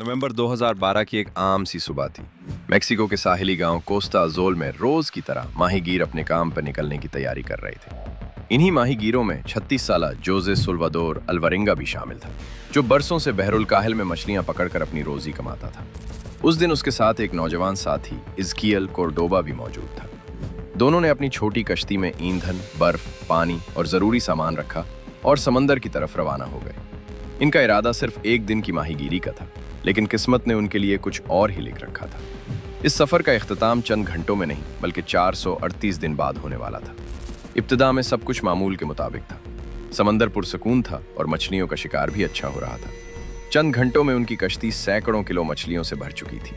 नवंबर 2012 की एक आम सी सुबह थी। मेक्सिको के साहिली गांव कोस्टा अज़ोल में रोज की तरह माहीगीर अपने काम पर निकलने की तैयारी कर रहे थे। इन्हीं माहीगीरों में 36 साला जोजे सुल्वाडोर अल्वारेंगा भी शामिल था, जो बरसों से बहरुल काहिल में मछलियां पकड़कर अपनी रोजी कमाता था। उस दिन उसके साथ एक नौजवान साथी इज़कियल कोर्डोबा भी मौजूद था। दोनों ने अपनी छोटी कश्ती में ईंधन, बर्फ, पानी और जरूरी सामान रखा और समंदर की तरफ रवाना हो गए। इनका इरादा सिर्फ एक दिन की माहीगीरी का था, लेकिन किस्मत ने उनके लिए कुछ और ही लिख रखा था। इस सफर का इख्तिताम चंद घंटों में नहीं बल्कि 438 दिन बाद होने वाला था। इब्तिदा में सब कुछ मामूल के मुताबिक था। समंदर पुरसकून था और मछलियों का शिकार भी अच्छा हो रहा था। चंद घंटों में उनकी कश्ती सैकड़ों किलो मछलियों से भर चुकी थी।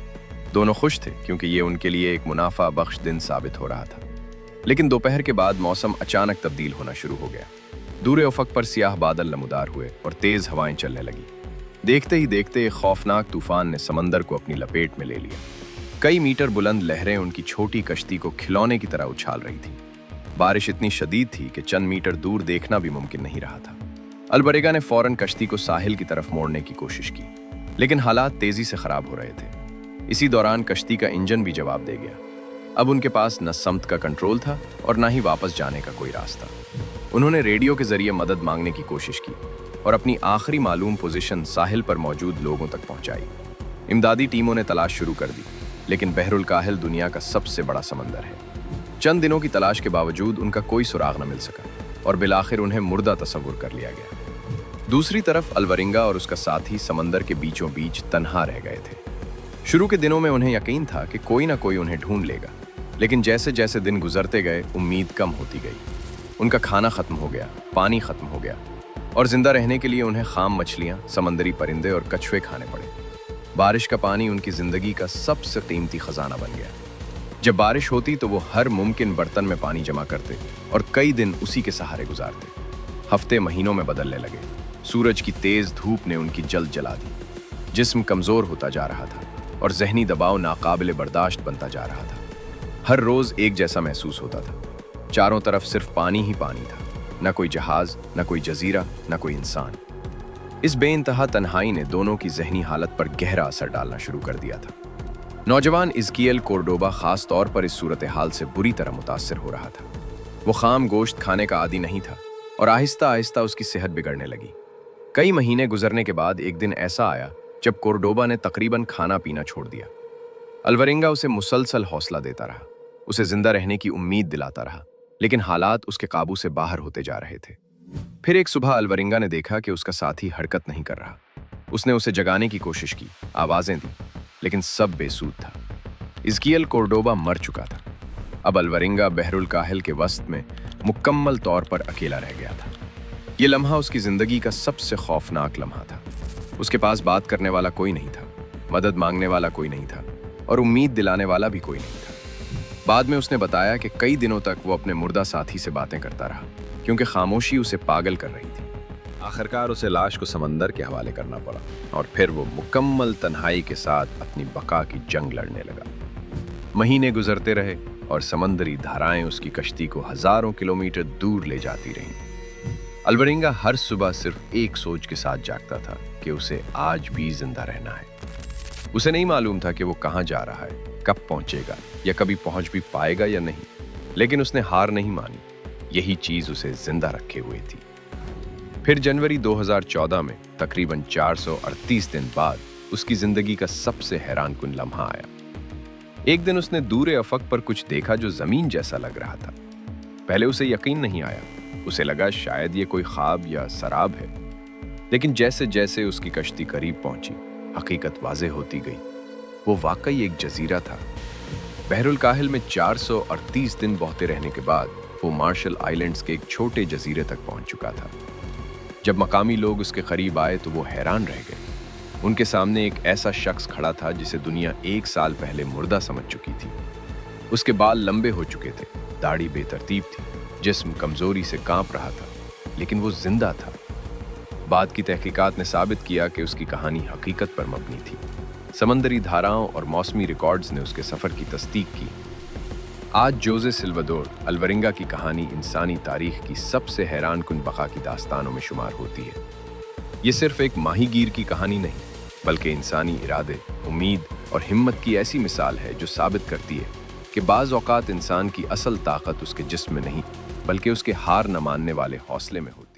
दोनों खुश थे क्योंकि ये उनके लिए एक मुनाफा बख्श दिन साबित हो रहा था। लेकिन दोपहर के बाद मौसम अचानक तब्दील होना शुरू हो गया। दूर उफक पर सियाह बादल नमूदार हुए और तेज हवाएं चलने लगी। देखते ही देखते एक खौफनाक तूफान ने समंदर को अपनी लपेट में ले लिया। कई मीटर बुलंद लहरें उनकी छोटी कश्ती को खिलौने की तरह उछाल रही थी। बारिश इतनी शदीद थी कि चंद मीटर दूर देखना भी मुमकिन नहीं रहा था। अल्वारेंगा ने फौरन कश्ती को साहिल की तरफ मोड़ने की कोशिश की, लेकिन हालात तेजी से खराब हो रहे थे। इसी दौरान कश्ती का इंजन भी जवाब दे गया। अब उनके पास न समत का कंट्रोल था और न ही वापस जाने का कोई रास्ता। उन्होंने रेडियो के जरिए मदद मांगने की कोशिश की और अपनी आखिरी मालूम पोजीशन साहिल पर मौजूद लोगों तक पहुंचाई। इमदादी टीमों ने तलाश शुरू कर दी, लेकिन बहरुल काहिल दुनिया का सबसे बड़ा समंदर है। चंद दिनों की तलाश के बावजूद उनका कोई सुराग न मिल सका और बिलाखिर उन्हें मुर्दा तस्वुर कर लिया गया। दूसरी तरफ अल्वारेंगा और उसका साथी समंदर के बीचों बीच तन्हा रह गए थे। शुरू के दिनों में उन्हें यकीन था कि कोई ना कोई उन्हें ढूंढ लेगा, लेकिन जैसे जैसे दिन गुजरते गए उम्मीद कम होती गई। उनका खाना खत्म हो गया, पानी खत्म हो गया और जिंदा रहने के लिए उन्हें खाम मछलियां, समंदरी परिंदे और कछुए खाने पड़े। बारिश का पानी उनकी जिंदगी का सबसे कीमती खजाना बन गया। जब बारिश होती तो वो हर मुमकिन बर्तन में पानी जमा करते और कई दिन उसी के सहारे गुजारते। हफ्ते महीनों में बदलने लगे। सूरज की तेज धूप ने उनकी जल्द जला दी। जिस्म कमजोर होता जा रहा था और जहनी दबाव नाकाबिले बर्दाश्त बनता जा रहा था। हर रोज एक जैसा महसूस होता था। चारों तरफ सिर्फ पानी ही पानी था। न कोई जहाज, न कोई जजीरा, न कोई इंसान। इस बेइंतहा तन्हाई ने दोनों की जहनी हालत पर गहरा असर डालना शुरू कर दिया था। नौजवान इज़कियल कोर्डोबा खास तौर पर इस सूरत हाल से बुरी तरह मुतासिर हो रहा था। वो खाम गोश्त खाने का आदी नहीं था और आहिस्ता आहिस्ता उसकी सेहत बिगड़ने लगी। कई महीने गुजरने के बाद एक दिन ऐसा आया जब कोर्डोबा ने तकरीबन खाना पीना छोड़ दिया। अल्वारेंगा उसे मुसलसल हौसला देता रहा, उसे जिंदा रहने की उम्मीद दिलाता रहा, लेकिन हालात उसके काबू से बाहर होते जा रहे थे। फिर एक सुबह अल्वारेंगा ने देखा कि उसका साथी हरकत नहीं कर रहा। उसने उसे जगाने की कोशिश की, आवाजें दी, लेकिन सब बेसूद था। इज़कियल कोर्डोबा मर चुका था। अब अल्वारेंगा बहरुल काहिल के वस्त में मुकम्मल तौर पर अकेला रह गया था। यह लम्हा उसकी जिंदगी का सबसे खौफनाक लम्हा था। उसके पास बात करने वाला कोई नहीं था, मदद मांगने वाला कोई नहीं था और उम्मीद दिलाने वाला भी कोई नहीं था। बाद में उसने बताया कि कई दिनों तक वो अपने मुर्दा साथी से बातें करता रहा, क्योंकि खामोशी उसे पागल कर रही थी। आखिरकार उसे लाश को समंदर के हवाले करना पड़ा और फिर वो मुकम्मल तन्हाई के साथ अपनी बका की जंग लड़ने लगा। महीने गुजरते रहे और समंदरी धाराएं उसकी कश्ती को हजारों किलोमीटर दूर ले जाती रहीं। अल्वारेंगा हर सुबह सिर्फ एक सोच के साथ जागता था कि उसे आज भी जिंदा रहना है। उसे नहीं मालूम था कि वो कहाँ जा रहा है, कब पहुंचेगा या कभी पहुंच भी पाएगा या नहीं, लेकिन उसने हार नहीं मानी। यही चीज उसे जिंदा रखे हुए थी। फिर जनवरी 2014 में तकरीबन 438 दिन बाद उसकी जिंदगी का सबसे हैरानकुन लम्हा आया। एक दिन उसने दूर अफक पर कुछ देखा जो जमीन जैसा लग रहा था। पहले उसे यकीन नहीं आया। उसे लगा शायद ये कोई ख्वाब या सराब है, लेकिन जैसे जैसे उसकी कश्ती करीब पहुंची, हकीकत वाज़ेह होती गई। वो वाकई एक जजीरा था। बहरुल काहिल में 438 दिन बहते रहने के बाद वो मार्शल आइलैंड्स के एक छोटे जजीरे तक पहुंच चुका था। जब मकामी लोग उसके करीब आए तो वो हैरान रह गए। उनके सामने एक ऐसा शख्स खड़ा था जिसे दुनिया 1 साल पहले मुर्दा समझ चुकी थी। उसके बाल लंबे हो चुके थे, दाढ़ी बेतरतीब थी, जिस्म कमजोरी से कांप रहा था, लेकिन वो जिंदा था। बाद की तहकीकात ने साबित किया कि उसकी कहानी हकीकत पर मबनी थी। समंदरी धाराओं और मौसमी रिकॉर्ड्स ने उसके सफर की तस्दीक की। आज जोजे सिल्वाडोर अल्वारेंगा की कहानी इंसानी तारीख की सबसे हैरानकुन बका की दास्तानों में शुमार होती है। ये सिर्फ एक माहीगीर की कहानी नहीं, بلکہ انسانی ارادے، امید اور ہمت کی ایسی مثال ہے جو ثابت کرتی ہے کہ بعض اوقات انسان کی اصل طاقت اس کے جسم میں نہیں بلکہ اس کے ہار نہ ماننے والے حوصلے میں ہوتی ہے۔